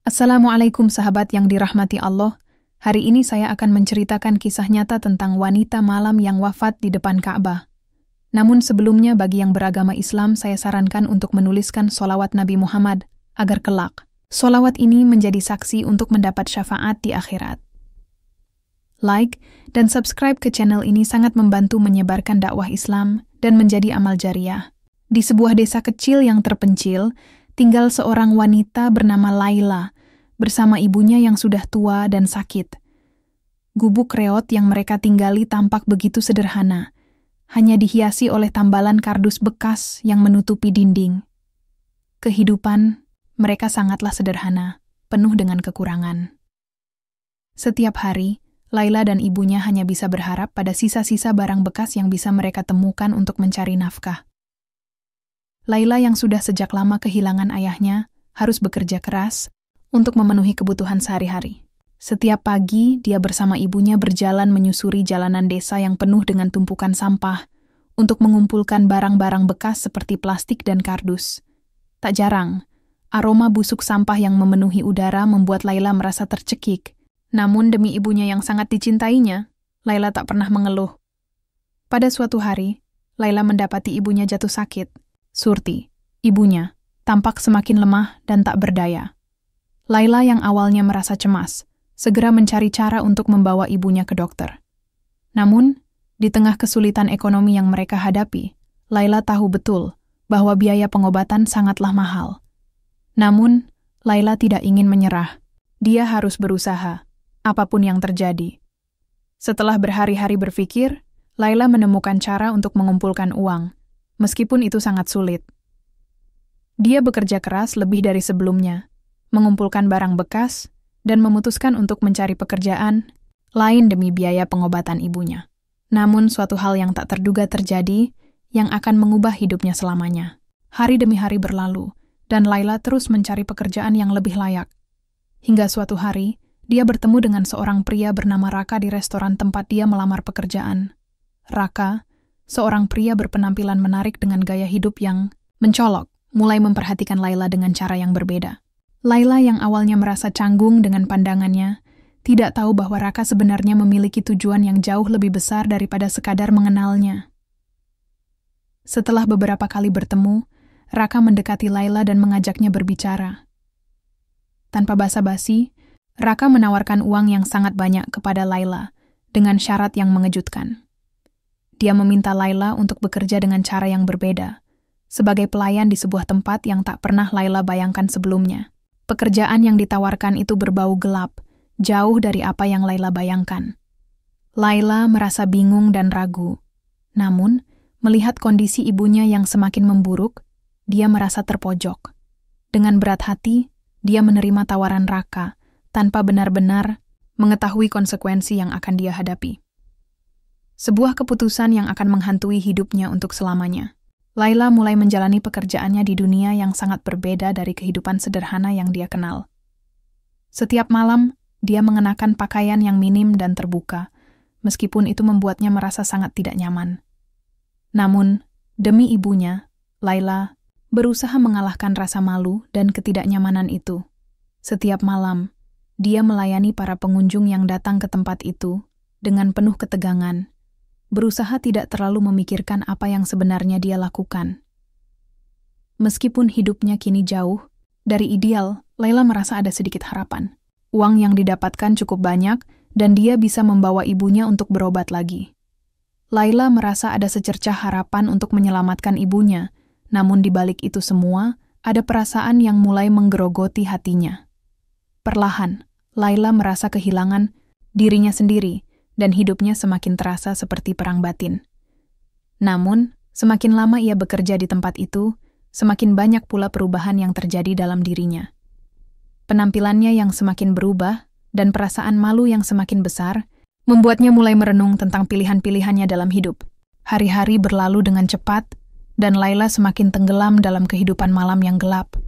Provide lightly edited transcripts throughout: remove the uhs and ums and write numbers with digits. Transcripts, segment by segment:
Assalamualaikum sahabat yang dirahmati Allah. Hari ini saya akan menceritakan kisah nyata tentang wanita malam yang wafat di depan Ka'bah. Namun sebelumnya bagi yang beragama Islam saya sarankan untuk menuliskan sholawat Nabi Muhammad agar kelak sholawat ini menjadi saksi untuk mendapat syafaat di akhirat. Like dan subscribe ke channel ini sangat membantu menyebarkan dakwah Islam dan menjadi amal jariah. Di sebuah desa kecil yang terpencil, tinggal seorang wanita bernama Laila bersama ibunya yang sudah tua dan sakit. Gubuk reot yang mereka tinggali tampak begitu sederhana, hanya dihiasi oleh tambalan kardus bekas yang menutupi dinding. Kehidupan mereka sangatlah sederhana, penuh dengan kekurangan. Setiap hari, Laila dan ibunya hanya bisa berharap pada sisa-sisa barang bekas yang bisa mereka temukan untuk mencari nafkah. Laila yang sudah sejak lama kehilangan ayahnya, harus bekerja keras untuk memenuhi kebutuhan sehari-hari. Setiap pagi, dia bersama ibunya berjalan menyusuri jalanan desa yang penuh dengan tumpukan sampah untuk mengumpulkan barang-barang bekas seperti plastik dan kardus. Tak jarang, aroma busuk sampah yang memenuhi udara membuat Laila merasa tercekik. Namun demi ibunya yang sangat dicintainya, Laila tak pernah mengeluh. Pada suatu hari, Laila mendapati ibunya jatuh sakit. Surti, ibunya, tampak semakin lemah dan tak berdaya. Laila yang awalnya merasa cemas, segera mencari cara untuk membawa ibunya ke dokter. Namun, di tengah kesulitan ekonomi yang mereka hadapi, Laila tahu betul bahwa biaya pengobatan sangatlah mahal. Namun, Laila tidak ingin menyerah. Dia harus berusaha, apapun yang terjadi. Setelah berhari-hari berpikir, Laila menemukan cara untuk mengumpulkan uang, meskipun itu sangat sulit. Dia bekerja keras lebih dari sebelumnya, mengumpulkan barang bekas, dan memutuskan untuk mencari pekerjaan lain demi biaya pengobatan ibunya. Namun suatu hal yang tak terduga terjadi yang akan mengubah hidupnya selamanya. Hari demi hari berlalu, dan Laila terus mencari pekerjaan yang lebih layak. Hingga suatu hari, dia bertemu dengan seorang pria bernama Raka di restoran tempat dia melamar pekerjaan. Raka, seorang pria berpenampilan menarik dengan gaya hidup yang mencolok, mulai memperhatikan Laila dengan cara yang berbeda. Laila yang awalnya merasa canggung dengan pandangannya, tidak tahu bahwa Raka sebenarnya memiliki tujuan yang jauh lebih besar daripada sekadar mengenalnya. Setelah beberapa kali bertemu, Raka mendekati Laila dan mengajaknya berbicara. Tanpa basa-basi, Raka menawarkan uang yang sangat banyak kepada Laila dengan syarat yang mengejutkan. Dia meminta Laila untuk bekerja dengan cara yang berbeda, sebagai pelayan di sebuah tempat yang tak pernah Laila bayangkan sebelumnya. Pekerjaan yang ditawarkan itu berbau gelap, jauh dari apa yang Laila bayangkan. Laila merasa bingung dan ragu. Namun, melihat kondisi ibunya yang semakin memburuk, dia merasa terpojok. Dengan berat hati, dia menerima tawaran Raka, tanpa benar-benar mengetahui konsekuensi yang akan dia hadapi. Sebuah keputusan yang akan menghantui hidupnya untuk selamanya. Laila mulai menjalani pekerjaannya di dunia yang sangat berbeda dari kehidupan sederhana yang dia kenal. Setiap malam, dia mengenakan pakaian yang minim dan terbuka, meskipun itu membuatnya merasa sangat tidak nyaman. Namun, demi ibunya, Laila berusaha mengalahkan rasa malu dan ketidaknyamanan itu. Setiap malam, dia melayani para pengunjung yang datang ke tempat itu dengan penuh ketegangan, berusaha tidak terlalu memikirkan apa yang sebenarnya dia lakukan. Meskipun hidupnya kini jauh dari ideal, Laila merasa ada sedikit harapan. Uang yang didapatkan cukup banyak dan dia bisa membawa ibunya untuk berobat lagi. Laila merasa ada secercah harapan untuk menyelamatkan ibunya, namun di balik itu semua, ada perasaan yang mulai menggerogoti hatinya. Perlahan, Laila merasa kehilangan dirinya sendiri, dan hidupnya semakin terasa seperti perang batin. Namun, semakin lama ia bekerja di tempat itu, semakin banyak pula perubahan yang terjadi dalam dirinya. Penampilannya yang semakin berubah, dan perasaan malu yang semakin besar, membuatnya mulai merenung tentang pilihan-pilihannya dalam hidup. Hari-hari berlalu dengan cepat, dan Laila semakin tenggelam dalam kehidupan malam yang gelap.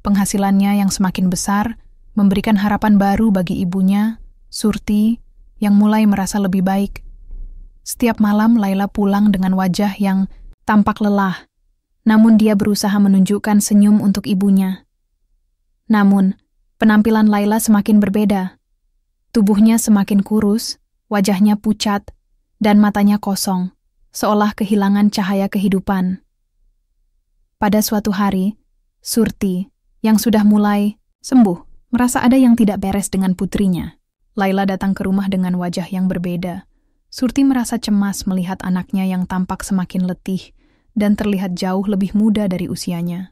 Penghasilannya yang semakin besar, memberikan harapan baru bagi ibunya, Surti, yang mulai merasa lebih baik. Setiap malam Laila pulang dengan wajah yang tampak lelah, namun dia berusaha menunjukkan senyum untuk ibunya. Namun, Penampilan Laila semakin berbeda. Tubuhnya semakin kurus, wajahnya pucat, dan matanya kosong, seolah kehilangan cahaya kehidupan. Pada suatu hari, Surti, yang sudah mulai sembuh, merasa ada yang tidak beres dengan putrinya. Laila datang ke rumah dengan wajah yang berbeda. Surti merasa cemas melihat anaknya yang tampak semakin letih dan terlihat jauh lebih muda dari usianya.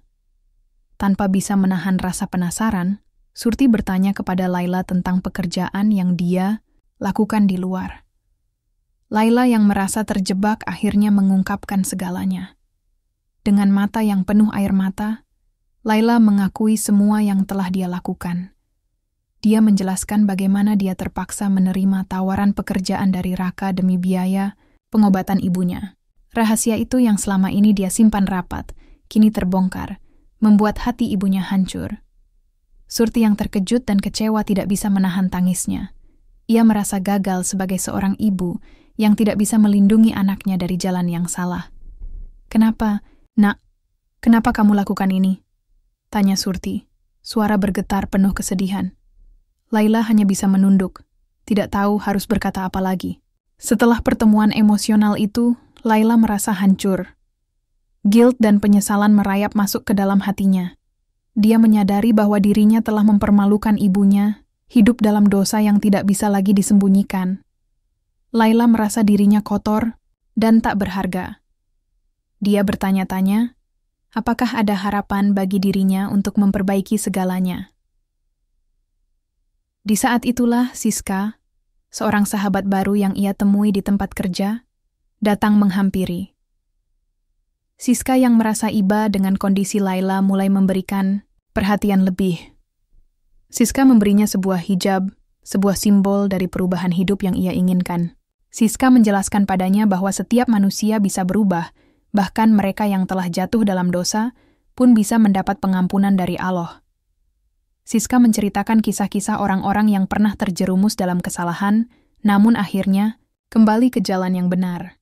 Tanpa bisa menahan rasa penasaran, Surti bertanya kepada Laila tentang pekerjaan yang dia lakukan di luar. Laila yang merasa terjebak akhirnya mengungkapkan segalanya. Dengan mata yang penuh air mata, Laila mengakui semua yang telah dia lakukan. Dia menjelaskan bagaimana dia terpaksa menerima tawaran pekerjaan dari Raka demi biaya pengobatan ibunya. Rahasia itu yang selama ini dia simpan rapat, kini terbongkar, membuat hati ibunya hancur. Surti yang terkejut dan kecewa tidak bisa menahan tangisnya. Ia merasa gagal sebagai seorang ibu yang tidak bisa melindungi anaknya dari jalan yang salah. "Kenapa, Nak? Kenapa kamu lakukan ini?" tanya Surti. Suara bergetar penuh kesedihan. Laila hanya bisa menunduk, tidak tahu harus berkata apa lagi. Setelah pertemuan emosional itu, Laila merasa hancur. Guilt dan penyesalan merayap masuk ke dalam hatinya. Dia menyadari bahwa dirinya telah mempermalukan ibunya, hidup dalam dosa yang tidak bisa lagi disembunyikan. Laila merasa dirinya kotor dan tak berharga. Dia bertanya-tanya, apakah ada harapan bagi dirinya untuk memperbaiki segalanya. Di saat itulah Siska, seorang sahabat baru yang ia temui di tempat kerja, datang menghampiri. Siska yang merasa iba dengan kondisi Laila mulai memberikan perhatian lebih. Siska memberinya sebuah hijab, sebuah simbol dari perubahan hidup yang ia inginkan. Siska menjelaskan padanya bahwa setiap manusia bisa berubah, bahkan mereka yang telah jatuh dalam dosa pun bisa mendapat pengampunan dari Allah. Siska menceritakan kisah-kisah orang-orang yang pernah terjerumus dalam kesalahan, namun akhirnya kembali ke jalan yang benar.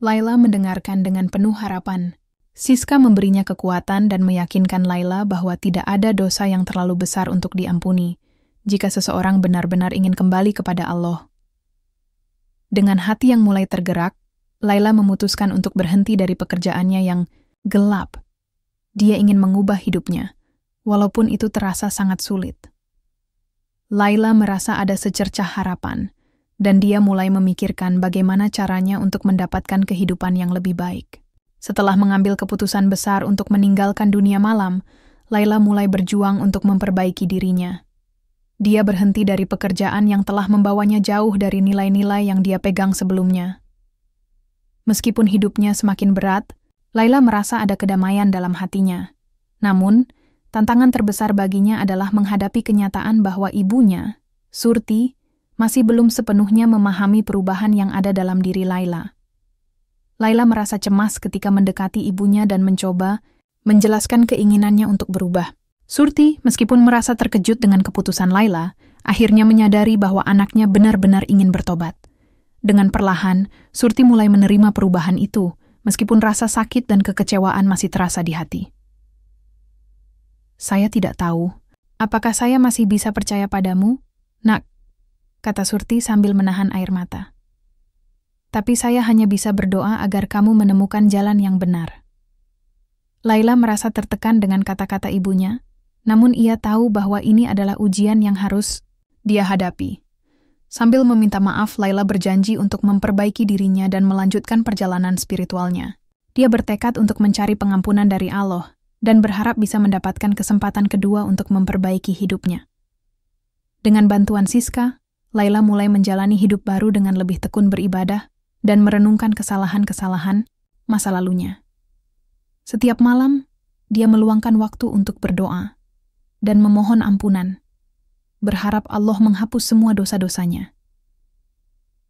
Laila mendengarkan dengan penuh harapan. Siska memberinya kekuatan dan meyakinkan Laila bahwa tidak ada dosa yang terlalu besar untuk diampuni jika seseorang benar-benar ingin kembali kepada Allah. Dengan hati yang mulai tergerak, Laila memutuskan untuk berhenti dari pekerjaannya yang gelap. Dia ingin mengubah hidupnya, walaupun itu terasa sangat sulit. Laila merasa ada secercah harapan, dan dia mulai memikirkan bagaimana caranya untuk mendapatkan kehidupan yang lebih baik. Setelah mengambil keputusan besar untuk meninggalkan dunia malam, Laila mulai berjuang untuk memperbaiki dirinya. Dia berhenti dari pekerjaan yang telah membawanya jauh dari nilai-nilai yang dia pegang sebelumnya. Meskipun hidupnya semakin berat, Laila merasa ada kedamaian dalam hatinya. Namun, tantangan terbesar baginya adalah menghadapi kenyataan bahwa ibunya, Surti, masih belum sepenuhnya memahami perubahan yang ada dalam diri Laila. Laila merasa cemas ketika mendekati ibunya dan mencoba menjelaskan keinginannya untuk berubah. Surti, meskipun merasa terkejut dengan keputusan Laila, akhirnya menyadari bahwa anaknya benar-benar ingin bertobat. Dengan perlahan, Surti mulai menerima perubahan itu, meskipun rasa sakit dan kekecewaan masih terasa di hati. "Saya tidak tahu, apakah saya masih bisa percaya padamu, Nak?" kata Surti sambil menahan air mata. "Tapi saya hanya bisa berdoa agar kamu menemukan jalan yang benar." Laila merasa tertekan dengan kata-kata ibunya, namun ia tahu bahwa ini adalah ujian yang harus dia hadapi. Sambil meminta maaf, Laila berjanji untuk memperbaiki dirinya dan melanjutkan perjalanan spiritualnya. Dia bertekad untuk mencari pengampunan dari Allah dan berharap bisa mendapatkan kesempatan kedua untuk memperbaiki hidupnya. Dengan bantuan Siska, Laila mulai menjalani hidup baru dengan lebih tekun beribadah dan merenungkan kesalahan-kesalahan masa lalunya. Setiap malam, dia meluangkan waktu untuk berdoa dan memohon ampunan, berharap Allah menghapus semua dosa-dosanya.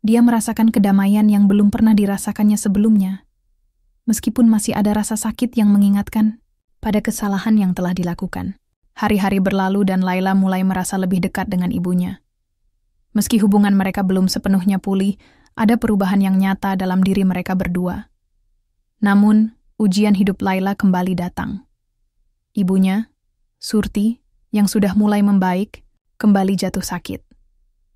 Dia merasakan kedamaian yang belum pernah dirasakannya sebelumnya, meskipun masih ada rasa sakit yang mengingatkan pada kesalahan yang telah dilakukan. Hari-hari berlalu dan Laila mulai merasa lebih dekat dengan ibunya. Meski hubungan mereka belum sepenuhnya pulih, ada perubahan yang nyata dalam diri mereka berdua. Namun, ujian hidup Laila kembali datang. Ibunya, Surti, yang sudah mulai membaik, kembali jatuh sakit.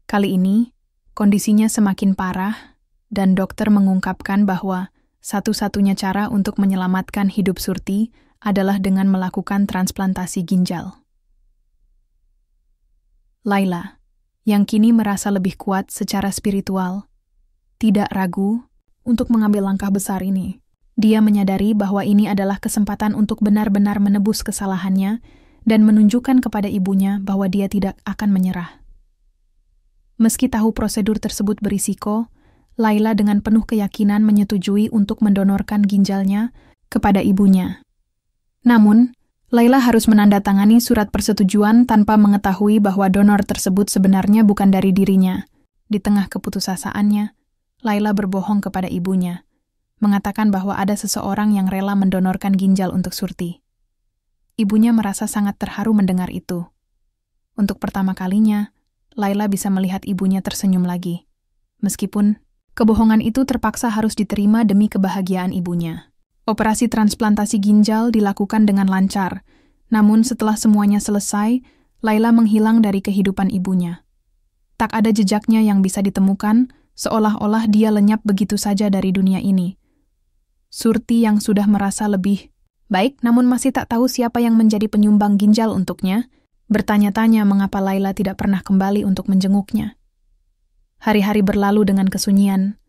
Kali ini, kondisinya semakin parah, dan dokter mengungkapkan bahwa satu-satunya cara untuk menyelamatkan hidup Surti adalah dengan melakukan transplantasi ginjal. Laila, yang kini merasa lebih kuat secara spiritual, tidak ragu untuk mengambil langkah besar ini. Dia menyadari bahwa ini adalah kesempatan untuk benar-benar menebus kesalahannya dan menunjukkan kepada ibunya bahwa dia tidak akan menyerah. Meski tahu prosedur tersebut berisiko, Laila dengan penuh keyakinan menyetujui untuk mendonorkan ginjalnya kepada ibunya. Namun, Laila harus menandatangani surat persetujuan tanpa mengetahui bahwa donor tersebut sebenarnya bukan dari dirinya. Di tengah keputusasaannya, Laila berbohong kepada ibunya, mengatakan bahwa ada seseorang yang rela mendonorkan ginjal untuk Surti. Ibunya merasa sangat terharu mendengar itu. Untuk pertama kalinya, Laila bisa melihat ibunya tersenyum lagi. Meskipun kebohongan itu terpaksa harus diterima demi kebahagiaan ibunya. Operasi transplantasi ginjal dilakukan dengan lancar, namun setelah semuanya selesai, Laila menghilang dari kehidupan ibunya. Tak ada jejaknya yang bisa ditemukan, seolah-olah dia lenyap begitu saja dari dunia ini. Surti yang sudah merasa lebih baik namun masih tak tahu siapa yang menjadi penyumbang ginjal untuknya, bertanya-tanya mengapa Laila tidak pernah kembali untuk menjenguknya. Hari-hari berlalu dengan kesunyian.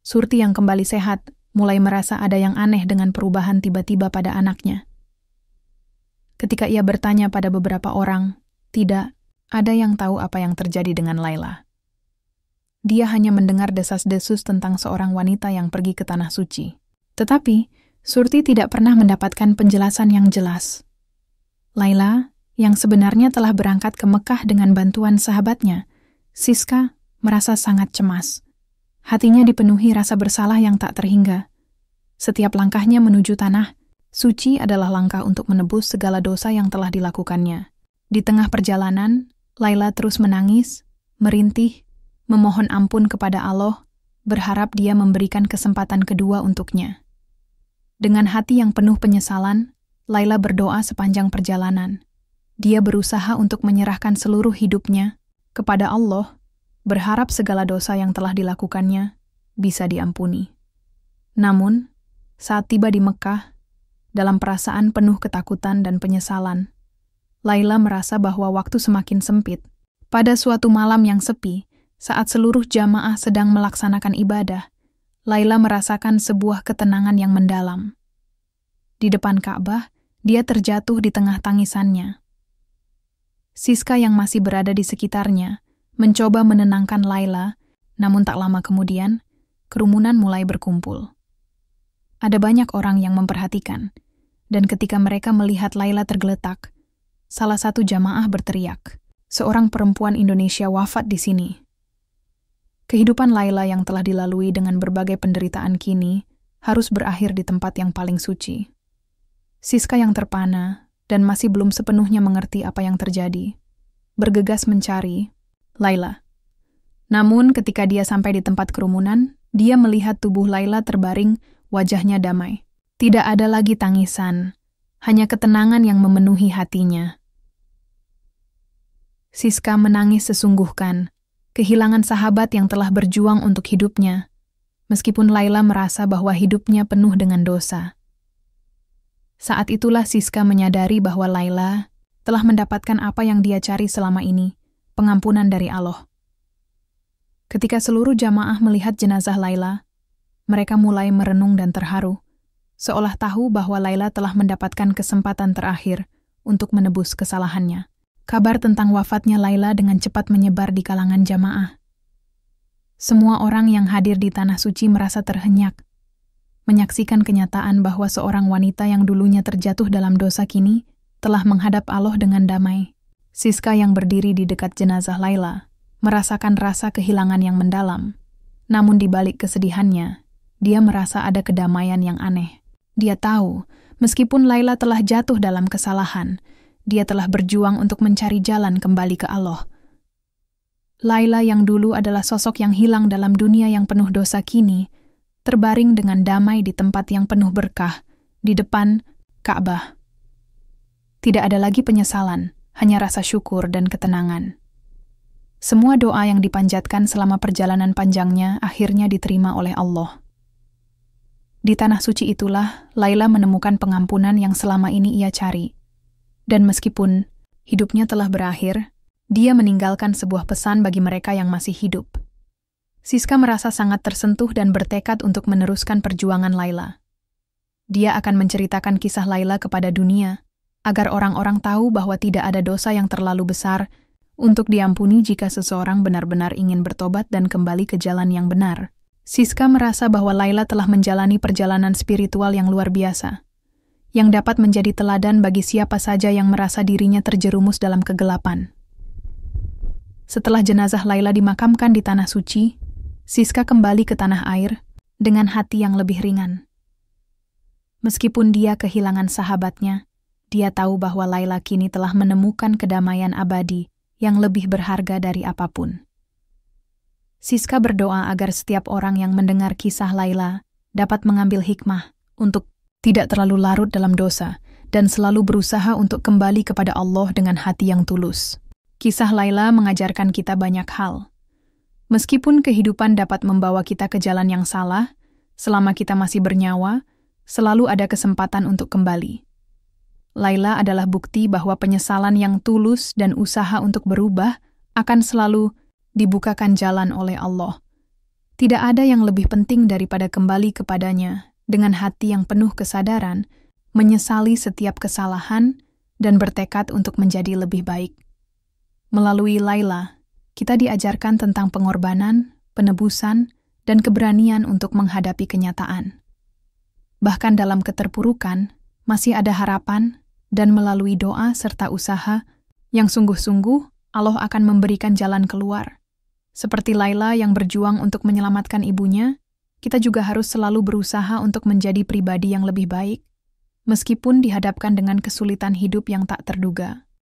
Surti yang kembali sehat mulai merasa ada yang aneh dengan perubahan tiba-tiba pada anaknya. Ketika ia bertanya pada beberapa orang, tidak ada yang tahu apa yang terjadi dengan Laila. Dia hanya mendengar desas-desus tentang seorang wanita yang pergi ke Tanah Suci. Tetapi, Surti tidak pernah mendapatkan penjelasan yang jelas. Laila, yang sebenarnya telah berangkat ke Mekah dengan bantuan sahabatnya, Siska, merasa sangat cemas. Hatinya dipenuhi rasa bersalah yang tak terhingga. Setiap langkahnya menuju Tanah Suci adalah langkah untuk menebus segala dosa yang telah dilakukannya. Di tengah perjalanan, Laila terus menangis, merintih, memohon ampun kepada Allah, berharap Dia memberikan kesempatan kedua untuknya. Dengan hati yang penuh penyesalan, Laila berdoa sepanjang perjalanan. Dia berusaha untuk menyerahkan seluruh hidupnya kepada Allah, berharap segala dosa yang telah dilakukannya bisa diampuni. Namun, saat tiba di Mekah, dalam perasaan penuh ketakutan dan penyesalan, Laila merasa bahwa waktu semakin sempit. Pada suatu malam yang sepi, saat seluruh jamaah sedang melaksanakan ibadah, Laila merasakan sebuah ketenangan yang mendalam. Di depan Ka'bah, dia terjatuh di tengah tangisannya. Siska yang masih berada di sekitarnya mencoba menenangkan Laila, namun tak lama kemudian, kerumunan mulai berkumpul. Ada banyak orang yang memperhatikan, dan ketika mereka melihat Laila tergeletak, salah satu jamaah berteriak, "Seorang perempuan Indonesia wafat di sini." Kehidupan Laila yang telah dilalui dengan berbagai penderitaan kini harus berakhir di tempat yang paling suci. Siska yang terpana dan masih belum sepenuhnya mengerti apa yang terjadi, bergegas mencari Laila. Namun ketika dia sampai di tempat kerumunan, dia melihat tubuh Laila terbaring, wajahnya damai. Tidak ada lagi tangisan, hanya ketenangan yang memenuhi hatinya. Siska menangis sesungguhkan, kehilangan sahabat yang telah berjuang untuk hidupnya, meskipun Laila merasa bahwa hidupnya penuh dengan dosa. Saat itulah Siska menyadari bahwa Laila telah mendapatkan apa yang dia cari selama ini, pengampunan dari Allah. Ketika seluruh jamaah melihat jenazah Laila, mereka mulai merenung dan terharu, seolah tahu bahwa Laila telah mendapatkan kesempatan terakhir untuk menebus kesalahannya. Kabar tentang wafatnya Laila dengan cepat menyebar di kalangan jamaah. Semua orang yang hadir di Tanah Suci merasa terhenyak, menyaksikan kenyataan bahwa seorang wanita yang dulunya terjatuh dalam dosa kini telah menghadap Allah dengan damai. Siska yang berdiri di dekat jenazah Laila merasakan rasa kehilangan yang mendalam. Namun di balik kesedihannya, dia merasa ada kedamaian yang aneh. Dia tahu, meskipun Laila telah jatuh dalam kesalahan, dia telah berjuang untuk mencari jalan kembali ke Allah. Laila yang dulu adalah sosok yang hilang dalam dunia yang penuh dosa kini, terbaring dengan damai di tempat yang penuh berkah, di depan Ka'bah. Tidak ada lagi penyesalan, hanya rasa syukur dan ketenangan. Semua doa yang dipanjatkan selama perjalanan panjangnya akhirnya diterima oleh Allah. Di tanah suci itulah Laila menemukan pengampunan yang selama ini ia cari. Dan meskipun hidupnya telah berakhir, dia meninggalkan sebuah pesan bagi mereka yang masih hidup. Siska merasa sangat tersentuh dan bertekad untuk meneruskan perjuangan Laila. Dia akan menceritakan kisah Laila kepada dunia, agar orang-orang tahu bahwa tidak ada dosa yang terlalu besar untuk diampuni jika seseorang benar-benar ingin bertobat dan kembali ke jalan yang benar. Siska merasa bahwa Laila telah menjalani perjalanan spiritual yang luar biasa, yang dapat menjadi teladan bagi siapa saja yang merasa dirinya terjerumus dalam kegelapan. Setelah jenazah Laila dimakamkan di tanah suci, Siska kembali ke tanah air dengan hati yang lebih ringan. Meskipun dia kehilangan sahabatnya, dia tahu bahwa Laila kini telah menemukan kedamaian abadi yang lebih berharga dari apapun. Siska berdoa agar setiap orang yang mendengar kisah Laila dapat mengambil hikmah untuk tidak terlalu larut dalam dosa dan selalu berusaha untuk kembali kepada Allah dengan hati yang tulus. Kisah Laila mengajarkan kita banyak hal. Meskipun kehidupan dapat membawa kita ke jalan yang salah, selama kita masih bernyawa, selalu ada kesempatan untuk kembali. Laila adalah bukti bahwa penyesalan yang tulus dan usaha untuk berubah akan selalu dibukakan jalan oleh Allah. Tidak ada yang lebih penting daripada kembali kepadanya dengan hati yang penuh kesadaran, menyesali setiap kesalahan, dan bertekad untuk menjadi lebih baik. Melalui Laila, kita diajarkan tentang pengorbanan, penebusan, dan keberanian untuk menghadapi kenyataan. Bahkan dalam keterpurukan, masih ada harapan, dan melalui doa serta usaha yang sungguh-sungguh, Allah akan memberikan jalan keluar. Seperti Laila yang berjuang untuk menyelamatkan ibunya, kita juga harus selalu berusaha untuk menjadi pribadi yang lebih baik, meskipun dihadapkan dengan kesulitan hidup yang tak terduga.